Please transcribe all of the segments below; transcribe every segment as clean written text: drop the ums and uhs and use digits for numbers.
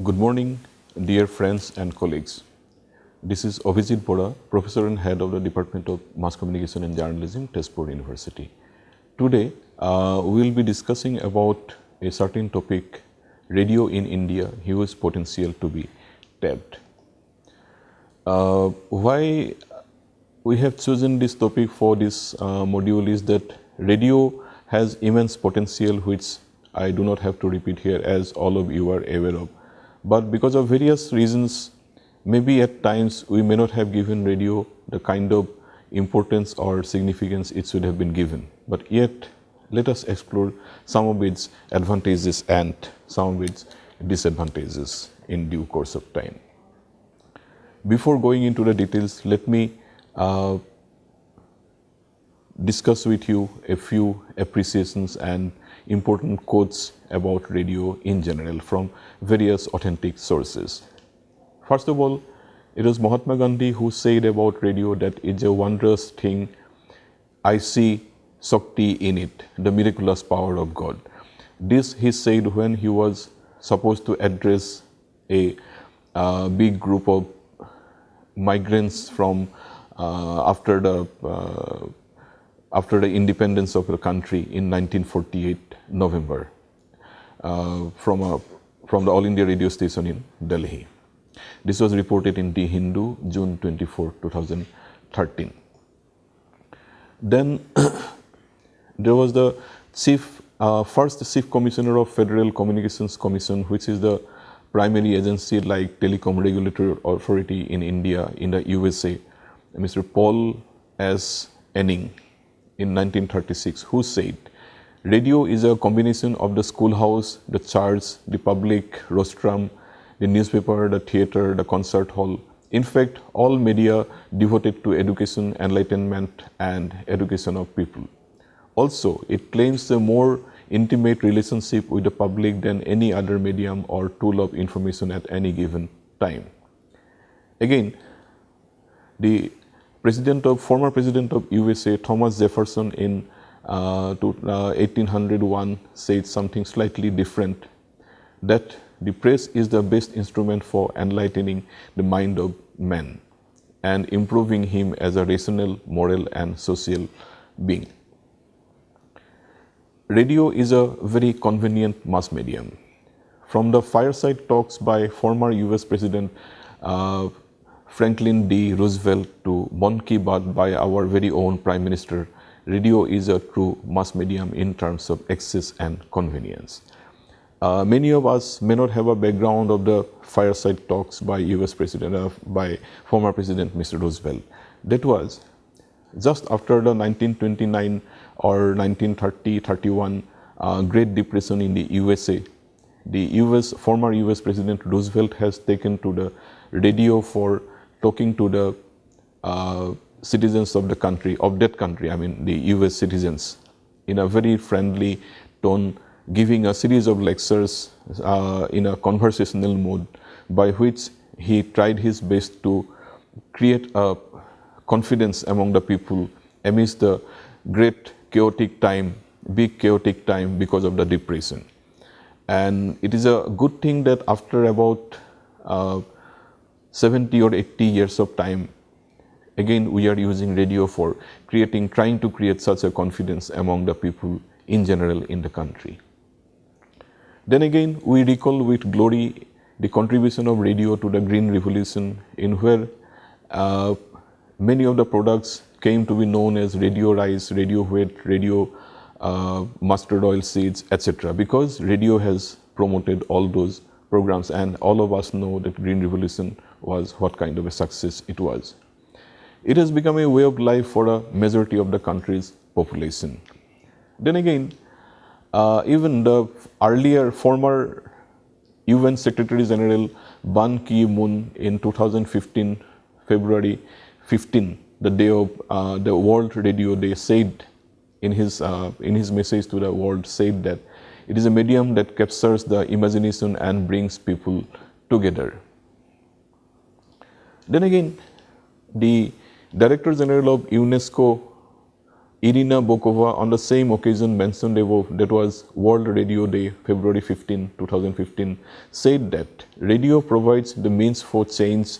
Good morning, dear friends and colleagues. This is Abhijit Bora, Professor and Head of the Department of Mass Communication and Journalism, Tezpur University. Today, we will be discussing about a certain topic, radio in India, huge potential to be tapped. Why we have chosen this topic for this module is that radio has immense potential, which I do not have to repeat here, as all of you are aware of. But because of various reasons, maybe at times we may not have given radio the kind of importance or significance it should have been given. But yet, let us explore some of its advantages and some of its disadvantages in due course of time. Before going into the details, let me discuss with you a few appreciations and important quotes about radio in general from various authentic sources. First of all, it was Mahatma Gandhi who said about radio that it's a wondrous thing. I see Shakti in it, the miraculous power of God. This he said when he was supposed to address a big group of migrants from after the independence of the country in 1948 November from the All India radio station in Delhi. This was reported in The Hindu, June 24, 2013. Then there was the first Chief Commissioner of Federal Communications Commission, which is the primary agency like Telecom Regulatory Authority in India, in the USA, Mr. Paul S. Enning in 1936, who said, radio is a combination of the schoolhouse, the church, the public rostrum, the newspaper, the theater, the concert hall. In fact, all media devoted to education, enlightenment, and education of people. Also, it claims a more intimate relationship with the public than any other medium or tool of information at any given time. Again, the former president of USA, Thomas Jefferson, in 1801 said something slightly different, that the press is the best instrument for enlightening the mind of man and improving him as a rational, moral, and social being. Radio is a very convenient mass medium. From the fireside talks by former US President Franklin D. Roosevelt to Mon Ki Baat by our very own Prime Minister, radio is a true mass medium in terms of access and convenience. Many of us may not have a background of the fireside talks by US President, by former President Mr. Roosevelt. That was just after the 1929 or 1930-31 Great Depression in the USA. The former US President Roosevelt has taken to the radio for talking to the citizens of the country, the US citizens, in a very friendly tone, giving a series of lectures in a conversational mode, by which he tried his best to create a confidence among the people amidst the big chaotic time because of the depression. And it is a good thing that after about 70 or 80 years of time, again we are using radio for trying to create such a confidence among the people in general in the country. Then again, we recall with glory the contribution of radio to the Green Revolution, in where many of the products came to be known as radio rice, radio wheat, radio mustard oil seeds, etc. because radio has promoted all those programs, and all of us know that Green Revolution was what kind of a success it was. It has become a way of life for a majority of the country's population. Then again, even the earlier former UN Secretary General Ban Ki-moon in 2015, February 15, the day of the World Radio Day, said in his message to the world, said that it is a medium that captures the imagination and brings people together. Then again, the Director General of UNESCO Irina Bokova on the same occasion mentioned above, that was World Radio Day, February 15, 2015, said that radio provides the means for change.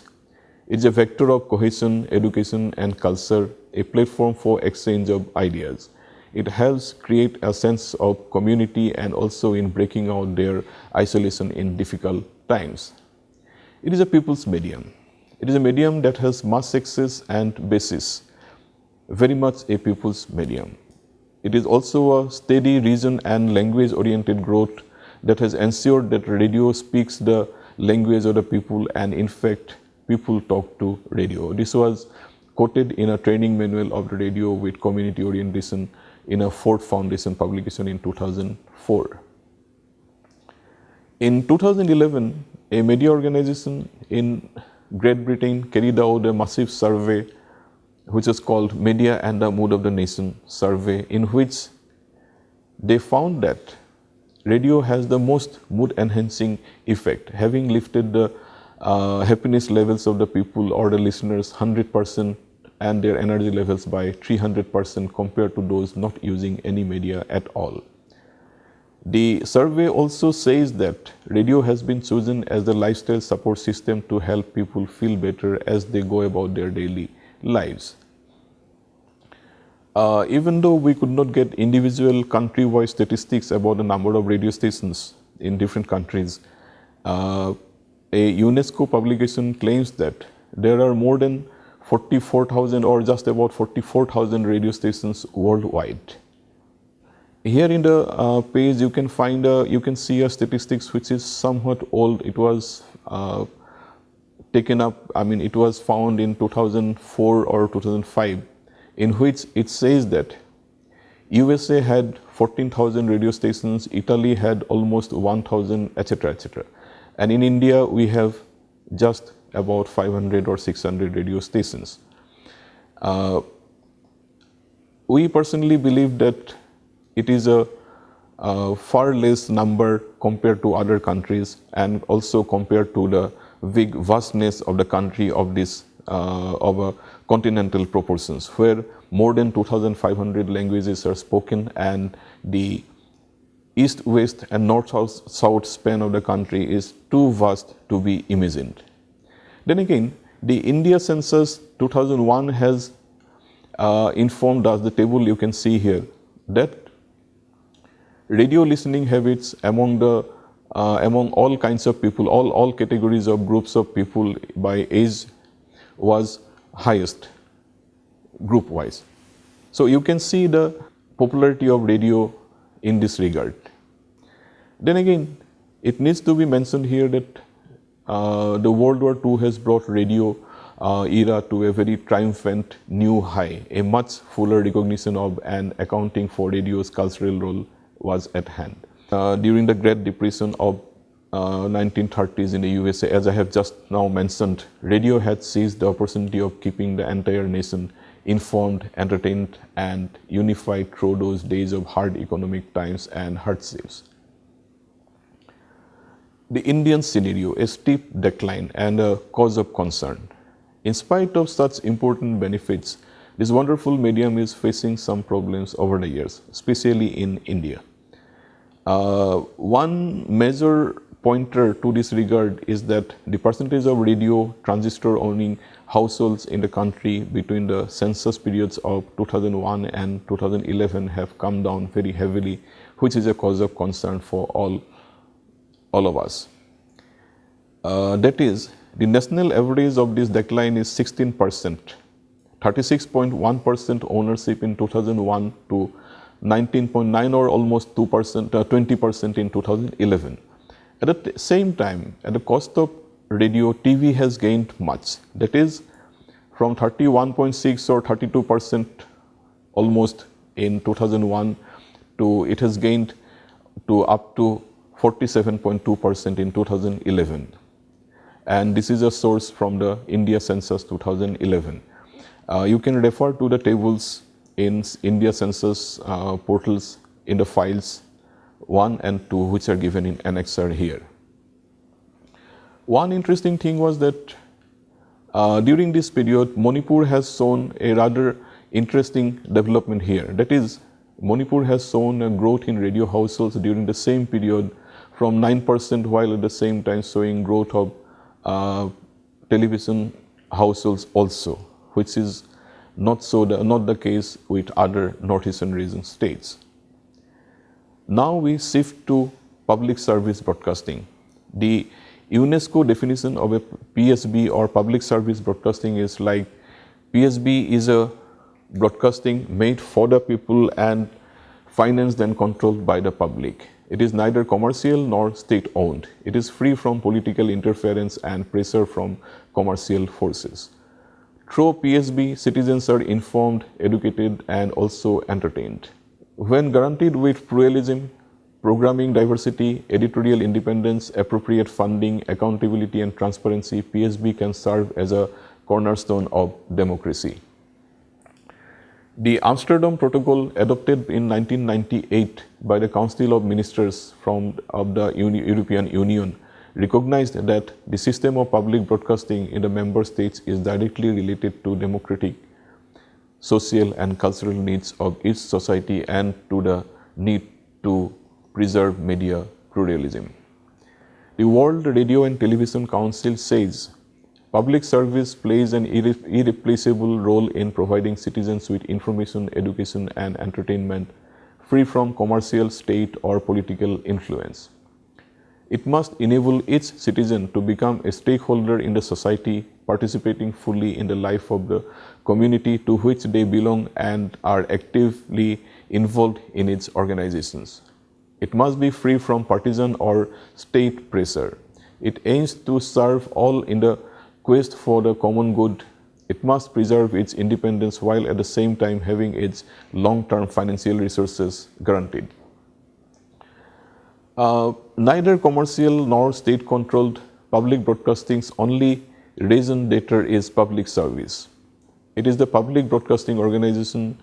It's a vector of cohesion, education and culture, a platform for exchange of ideas. It helps create a sense of community and also in breaking out their isolation in difficult times. It is a people's medium. It is a medium that has much access and basis, very much a people's medium. It is also a steady region and language oriented growth that has ensured that radio speaks the language of the people, and in fact people talk to radio. This was quoted in a training manual of the radio with community orientation in a Ford Foundation publication in 2004. In 2011, a media organization in Great Britain carried out a massive survey which is called Media and the Mood of the Nation survey, in which they found that radio has the most mood enhancing effect, having lifted the happiness levels of the people or the listeners 100% and their energy levels by 300% compared to those not using any media at all. The survey also says that radio has been chosen as the lifestyle support system to help people feel better as they go about their daily lives. Even though we could not get individual country-wide statistics about the number of radio stations in different countries, a UNESCO publication claims that there are more than 44,000 or just about 44,000 radio stations worldwide. Here in the page you can find you can see a statistics which is somewhat old. It was taken up, it was found in 2004 or 2005, in which it says that USA had 14,000 radio stations, Italy had almost 1,000, etc., etc. And in India we have just about 500 or 600 radio stations. We personally believe that it is a far less number compared to other countries, and also compared to the big vastness of the country of this of a continental proportions, where more than 2,500 languages are spoken, and the east, west and north, south span of the country is too vast to be imagined. Then again, the India census 2001 has informed us, the table you can see here, that radio listening habits among all kinds of people, all categories of groups of people by age was highest group wise. So you can see the popularity of radio in this regard. Then again, it needs to be mentioned here that the World War II has brought radio era to a very triumphant new high. A much fuller recognition of and accounting for radio's cultural role was at hand. During the Great Depression of 1930s in the USA, as I have just now mentioned, radio had seized the opportunity of keeping the entire nation informed, entertained and unified through those days of hard economic times and hardships. The Indian scenario, a steep decline and a cause of concern. In spite of such important benefits, this wonderful medium is facing some problems over the years, especially in India. One major pointer to this regard is that the percentage of radio transistor owning households in the country between the census periods of 2001 and 2011 have come down very heavily, which is a cause of concern for all of us. That is, the national average of this decline is 16%, 36.1% ownership in 2001 to 19.9 or almost 2%, 20% in 2011. At the same time, at the cost of radio, TV has gained much. That is, from 31.6 or 32% almost in 2001 to it has gained to up to 47.2% in 2011. And this is a source from the India Census 2011. You can refer to the tables in India Census portals in the files 1 and 2, which are given in annexure here. One interesting thing was that during this period, Manipur has shown a rather interesting development here. That is, Manipur has shown a growth in radio households during the same period from 9%, while at the same time showing growth of television households also, which is not the case with other northeastern region states. Now we shift to public service broadcasting. The UNESCO definition of a PSB or public service broadcasting is like PSB is a broadcasting made for the people and financed and controlled by the public. It is neither commercial nor state-owned. It is free from political interference and pressure from commercial forces. Through PSB, citizens are informed, educated, and also entertained. When guaranteed with pluralism, programming diversity, editorial independence, appropriate funding, accountability, and transparency, PSB can serve as a cornerstone of democracy. The Amsterdam Protocol, adopted in 1998 by the Council of Ministers of the European Union, recognized that the system of public broadcasting in the member states is directly related to democratic, social, and cultural needs of each society and to the need to preserve media pluralism. The World Radio and Television Council says public service plays an irreplaceable role in providing citizens with information, education, and entertainment free from commercial, state, or political influence. It must enable each citizen to become a stakeholder in the society, participating fully in the life of the community to which they belong and are actively involved in its organizations. It must be free from partisan or state pressure. It aims to serve all in the quest for the common good. It must preserve its independence while at the same time having its long-term financial resources guaranteed. Neither commercial nor state-controlled public broadcasting's only raison d'etre is public service. It is the public broadcasting organization.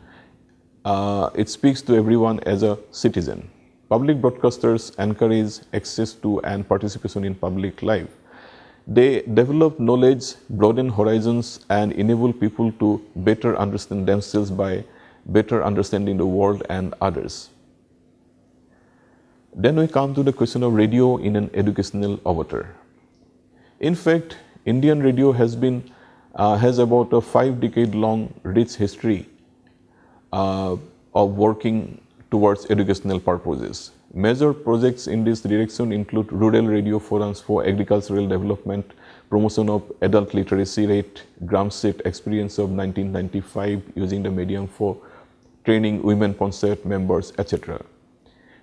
It speaks to everyone as a citizen. Public broadcasters encourage access to and participation in public life. They develop knowledge, broaden horizons, and enable people to better understand themselves by better understanding the world and others. Then we come to the question of radio in an educational avatar. In fact, Indian radio has about a 5-decade-long rich history of working towards educational purposes. Major projects in this direction include rural radio forums for agricultural development, promotion of adult literacy rate, Gram Set experience of 1995 using the medium for training women panchayat members, etc.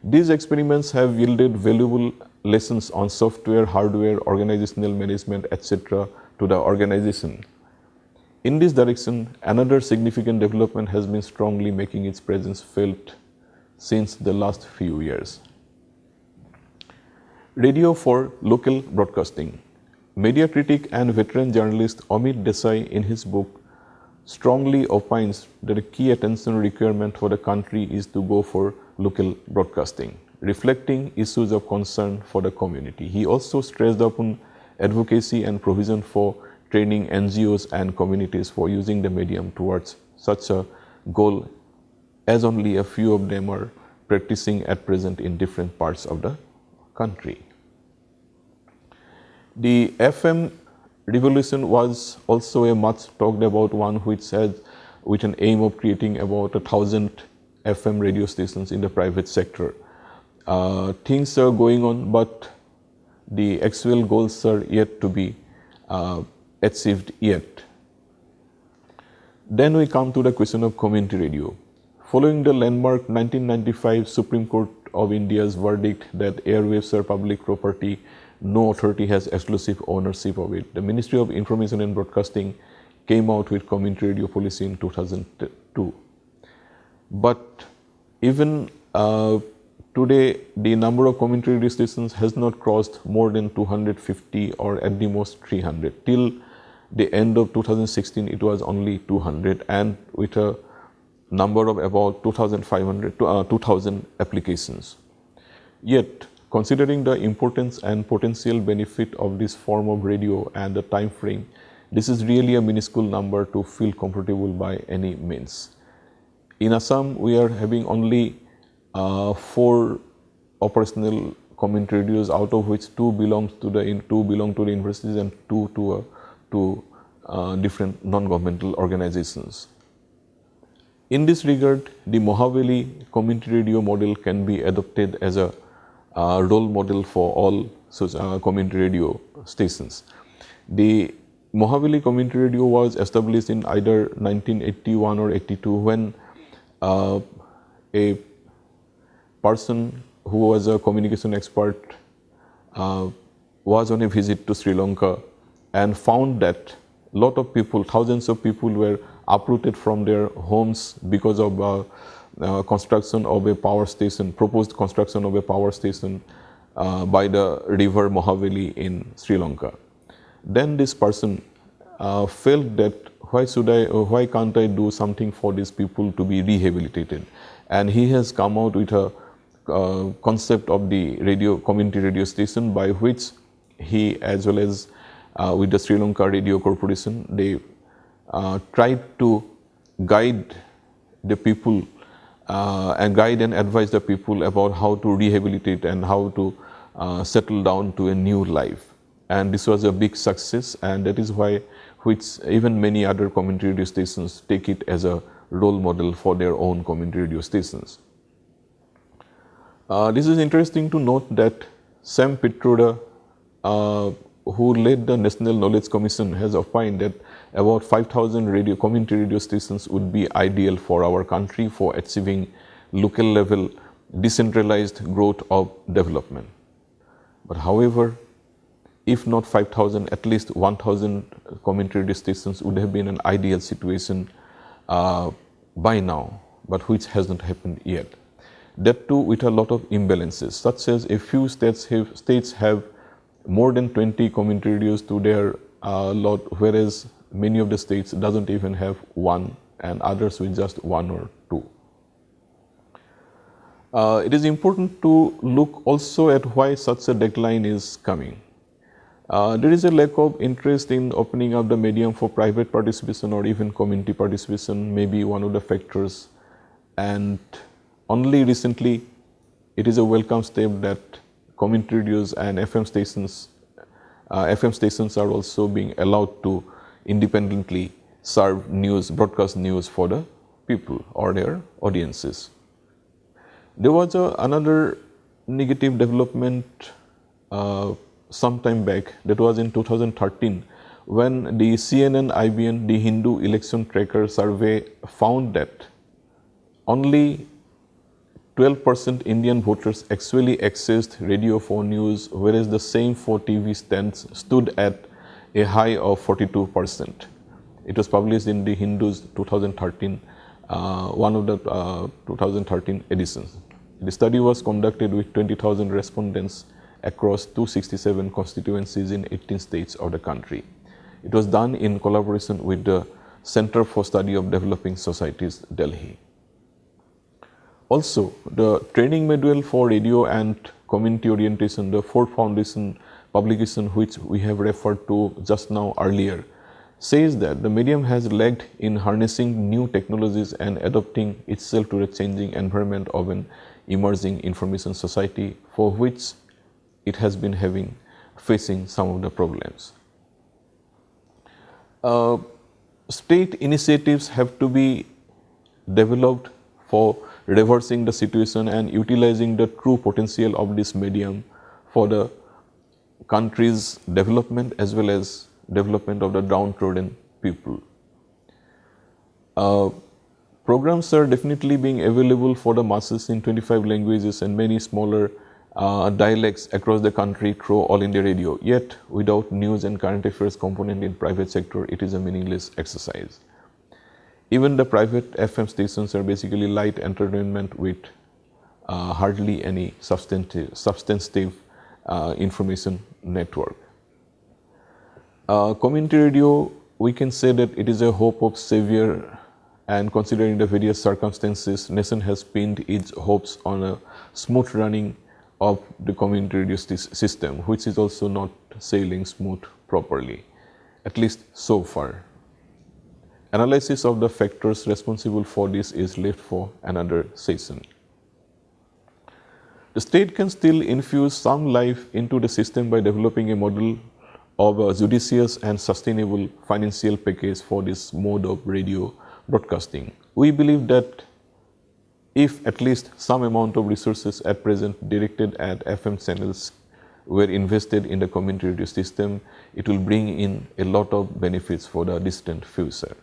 These experiments have yielded valuable lessons on software, hardware, organizational management, etc. to the organization. In this direction, another significant development has been strongly making its presence felt since the last few years. Radio for local broadcasting. Media critic and veteran journalist Amit Desai, in his book, strongly opines that a key attention requirement for the country is to go for local broadcasting, reflecting issues of concern for the community. He also stressed upon advocacy and provision for training NGOs and communities for using the medium towards such a goal, as only a few of them are practicing at present in different parts of the country. The FM revolution was also a much talked about one, which had with an aim of creating about 1,000 FM radio stations in the private sector. Things are going on, but the actual goals are yet to be achieved yet. Then we come to the question of community radio. Following the landmark 1995 Supreme Court of India's verdict that airwaves are public property, no authority has exclusive ownership of it, the Ministry of Information and Broadcasting came out with community radio policy in 2002. But even today, the number of community radio stations has not crossed more than 250 or at the most 300. Till the end of 2016, it was only 200, and with a number of about 2,500 to 2,000 applications. Yet, considering the importance and potential benefit of this form of radio and the time frame, this is really a minuscule number to feel comfortable by any means. In Assam, we are having only 4 operational community radios, out of which 2 belong to the universities and 2 to different non-governmental organizations. In this regard, the Mohaveli community radio model can be adopted as a role model for all community radio stations. The Mohaveli community radio was established in either 1981 or 82 when a person who was a communication expert was on a visit to Sri Lanka and found that lot of people, thousands of people were uprooted from their homes because of construction of a power station, proposed construction of a power station by the river Mohaveli in Sri Lanka. Then this person felt that why can't I do something for these people to be rehabilitated? And he has come out with a concept of the community radio station, by which he, as well as with the Sri Lanka Radio Corporation, they tried to guide the people and guide and advise the people about how to rehabilitate and how to settle down to a new life. And this was a big success, and that is why even many other community radio stations take it as a role model for their own community radio stations. This is interesting to note that Sam Pitroda, who led the National Knowledge Commission, has opined that about 5,000 community radio stations would be ideal for our country for achieving local level decentralized growth of development. But however, if not 5,000, at least 1,000 community radio stations would have been an ideal situation by now, but which hasn't happened yet. That too with a lot of imbalances, such as a few states have more than 20 community radios to their lot, whereas many of the states doesn't even have one, and others with just 1 or 2. It is important to look also at why such a decline is coming. There is a lack of interest in opening up the medium for private participation or even community participation, may be one of the factors. And only recently, it is a welcome step that community radios and FM stations are also being allowed to independently serve news, broadcast news for the people or their audiences. There was another negative development some time back, that was in 2013, when the CNN-IBN, the Hindu election tracker survey, found that only 12% Indian voters actually accessed radio for news, whereas the same for TV stands stood at a high of 42%. It was published in the Hindu's 2013, one of the 2013 editions. The study was conducted with 20,000 respondents across 267 constituencies in 18 states of the country. It was done in collaboration with the Center for Study of Developing Societies, Delhi. Also, the training manual for radio and community orientation, the Ford Foundation publication which we have referred to just now earlier, says that the medium has lagged in harnessing new technologies and adapting itself to the changing environment of an emerging information society, for which it has been facing some of the problems. State initiatives have to be developed for reversing the situation and utilizing the true potential of this medium for the country's development as well as development of the downtrodden people. Programs are definitely being available for the masses in 25 languages and many smaller dialects across the country through All India Radio. Yet, without news and current affairs component in private sector, it is a meaningless exercise. Even the private FM stations are basically light entertainment with hardly any substantive information network. Community radio, we can say that it is a hope of savior, and considering the various circumstances, nation has pinned its hopes on a smooth running of the community radio system, which is also not sailing smooth properly. at least so far. Analysis of the factors responsible for this is left for another session. The state can still infuse some life into the system by developing a model of a judicious and sustainable financial package for this mode of radio broadcasting. We believe that if at least some amount of resources at present directed at FM channels were invested in the community radio system, it will bring in a lot of benefits for the distant future.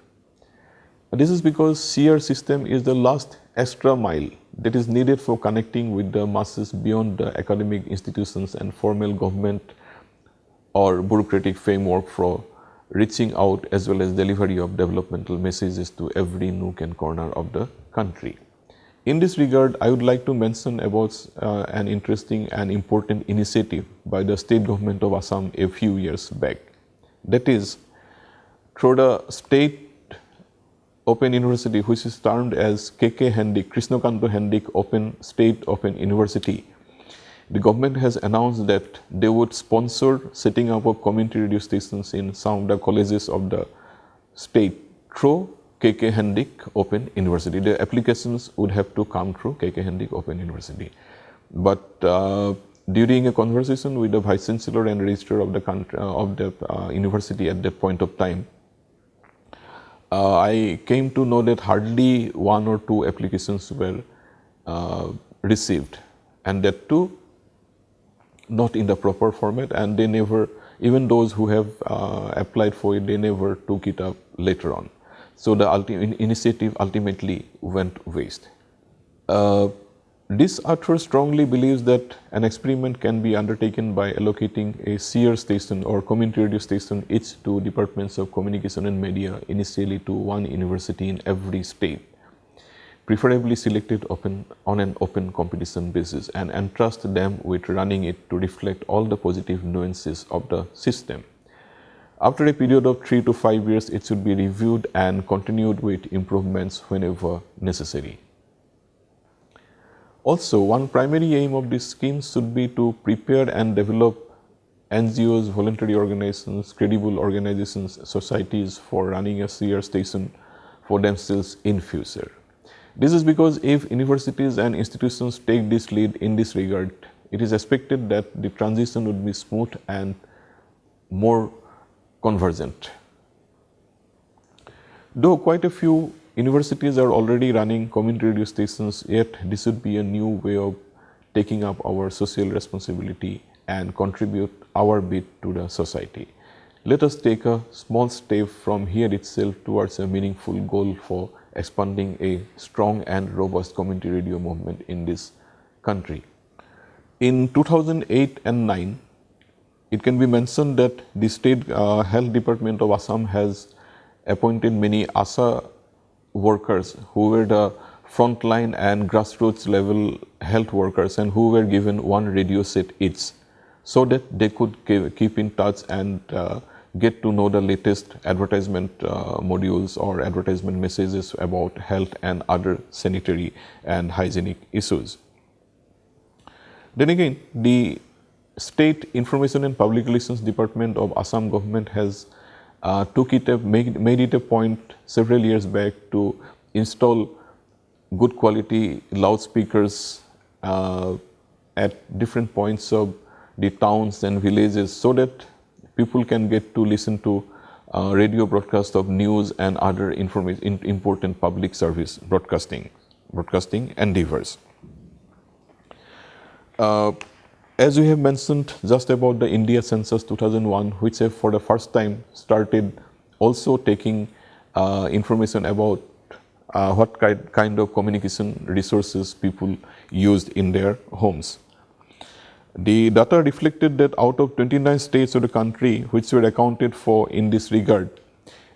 This is because CR system is the last extra mile that is needed for connecting with the masses beyond the academic institutions and formal government or bureaucratic framework for reaching out as well as delivery of developmental messages to every nook and corner of the country. In this regard, I would like to mention about an interesting and important initiative by the state government of Assam a few years back. That is, through the state Open University, which is termed as KK Hendik, Krishnakanto Hendik State Open University, the government has announced that they would sponsor setting up of community radio stations in some of the colleges of the state through KK Hendik Open University. The applications would have to come through KK Hendik Open University. But during a conversation with the Vice Chancellor and Registrar of the university at that point of time, I came to know that hardly 1 or 2 applications were received, and that too not in the proper format, and they never, even those who have applied for it, they never took it up later on. So the initiative ultimately went waste. This author strongly believes that an experiment can be undertaken by allocating a CR station or community radio station each to departments of communication and media, initially to one university in every state, preferably selected on an open competition basis, and entrust them with running it to reflect all the positive nuances of the system. After a period of 3 to 5 years, it should be reviewed and continued with improvements whenever necessary. Also, one primary aim of this scheme should be to prepare and develop NGOs, voluntary organizations, credible organizations, societies for running a CR station for themselves in future. This is because if universities and institutions take this lead in this regard, it is expected that the transition would be smooth and more convergent. Though quite a few universities are already running community radio stations, yet this would be a new way of taking up our social responsibility and contribute our bit to the society. Let us take a small step from here itself towards a meaningful goal for expanding a strong and robust community radio movement in this country. In 2008 and 9, it can be mentioned that the State Health Department of Assam has appointed many ASA workers who were the frontline and grassroots level health workers and who were given one radio set each, so that they could keep in touch and get to know the latest advertisement modules or advertisement messages about health and other sanitary and hygienic issues. Then again, the State Information and Public Relations Department of Assam government has made it a point several years back to install good quality loudspeakers at different points of the towns and villages, so that people can get to listen to radio broadcast of news and other important public service broadcasting endeavors. As we have mentioned just about the India Census 2001, which have for the first time started also taking information about what kind of communication resources people used in their homes. The data reflected that out of 29 states of the country which were accounted for in this regard,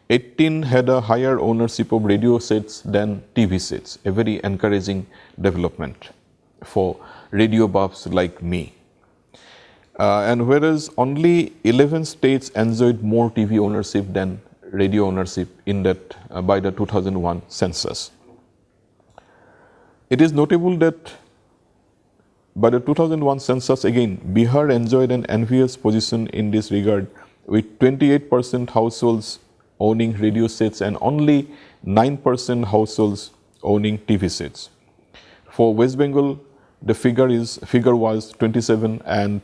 18 had a higher ownership of radio sets than TV sets, a very encouraging development for radio buffs like me. And whereas only 11 states enjoyed more TV ownership than radio ownership in that by the 2001 census. It is notable that by the 2001 census again, Bihar enjoyed an envious position in this regard with 28% households owning radio sets and only 9% households owning TV sets. For West Bengal, the figure was 27 and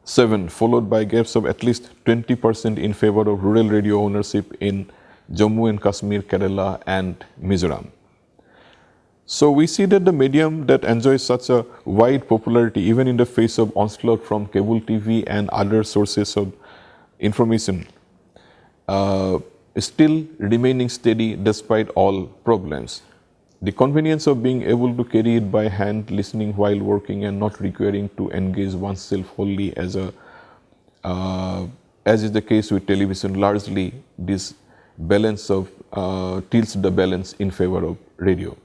7, followed by gaps of at least 20% in favor of rural radio ownership in Jammu and Kashmir, Kerala and Mizoram. So we see that the medium that enjoys such a wide popularity, even in the face of onslaught from cable TV and other sources of information, is still remaining steady despite all problems. The convenience of being able to carry it by hand, listening while working, and not requiring to engage oneself wholly as is the case with television, largely this balance of tilts the balance in favor of radio.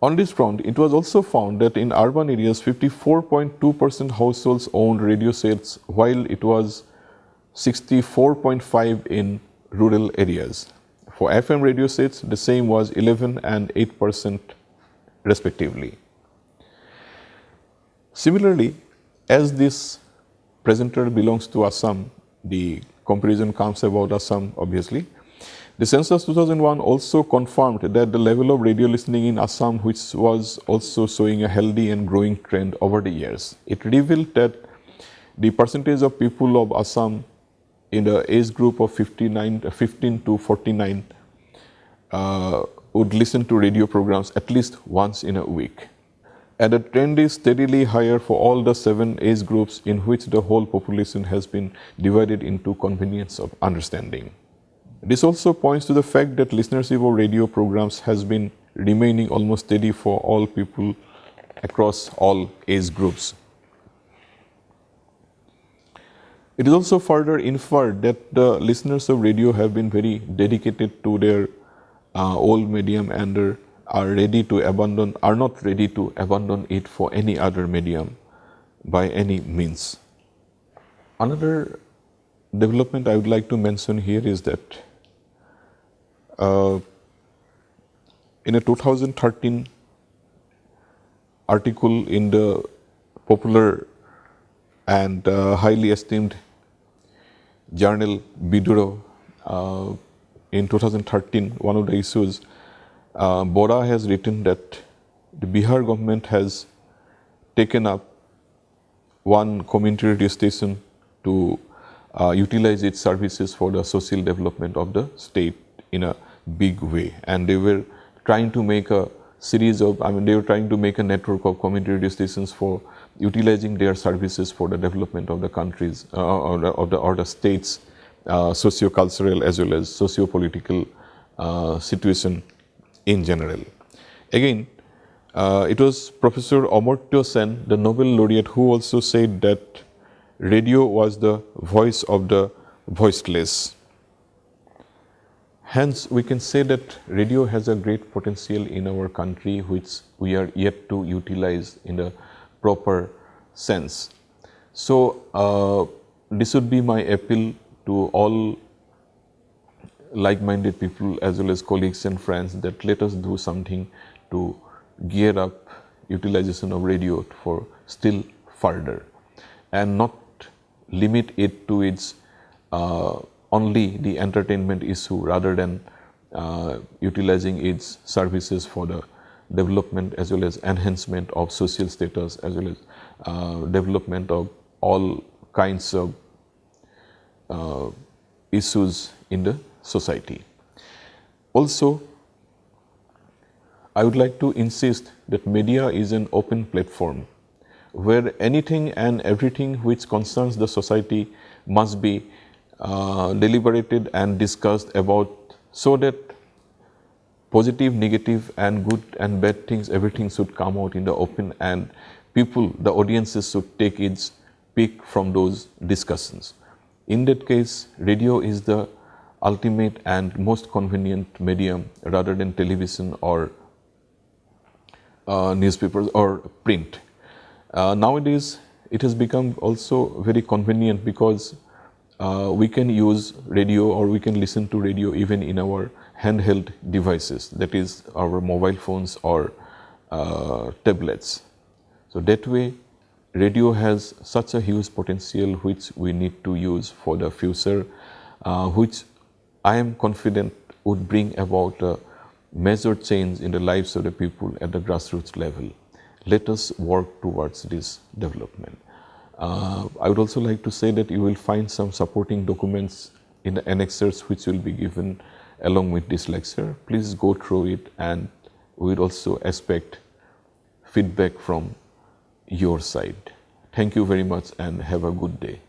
On this front, it was also found that in urban areas, 54.2% households owned radio sets, while it was 64.5% in rural areas. For FM radio sets, the same was 11 and 8% respectively. Similarly, as this presenter belongs to Assam, the comparison comes about Assam obviously. The census 2001 also confirmed that the level of radio listening in Assam, which was also showing a healthy and growing trend over the years. It revealed that the percentage of people of Assam in the age group of 15 to 49 would listen to radio programs at least once in a week. And the trend is steadily higher for all the 7 age groups in which the whole population has been divided into convenience of understanding. This also points to the fact that listenership of radio programs has been remaining almost steady for all people across all age groups. It is also further inferred that the listeners of radio have been very dedicated to their old medium and are not ready to abandon it for any other medium by any means. Another development I would like to mention here is that in a 2013 article in the popular and highly esteemed journal Biduro, in 2013, one of the issues, Bora has written that the Bihar government has taken up one community radio station to utilize its services for the social development of the state in a big way, and they were trying to make a series of, they were trying to make a network of community radio stations for utilizing their services for the development of the countries or the states socio-cultural as well as socio-political situation in general. Again, it was Professor Amartya Sen, the Nobel laureate, who also said that radio was the voice of the voiceless. Hence, we can say that radio has a great potential in our country, which we are yet to utilize in the proper sense. So, this would be my appeal to all like-minded people as well as colleagues and friends, that let us do something to gear up utilization of radio for still further, and not limit it to its only the entertainment issue, rather than utilizing its services for the development as well as enhancement of social status, as well as development of all kinds of issues in the society. Also, I would like to insist that media is an open platform where anything and everything which concerns the society must be deliberated and discussed about, so that positive, negative and good and bad things, everything should come out in the open, and people, the audiences should take its pick from those discussions. In that case, radio is the ultimate and most convenient medium rather than television or newspapers or print. Nowadays, it has become also very convenient because we can use radio or we can listen to radio even in our handheld devices, that is our mobile phones or tablets. So that way, radio has such a huge potential which we need to use for the future, which I am confident would bring about a major change in the lives of the people at the grassroots level. Let us work towards this development. I would also like to say that you will find some supporting documents in the annexures which will be given along with this lecture. Please go through it, and we will also expect feedback from your side. Thank you very much and have a good day.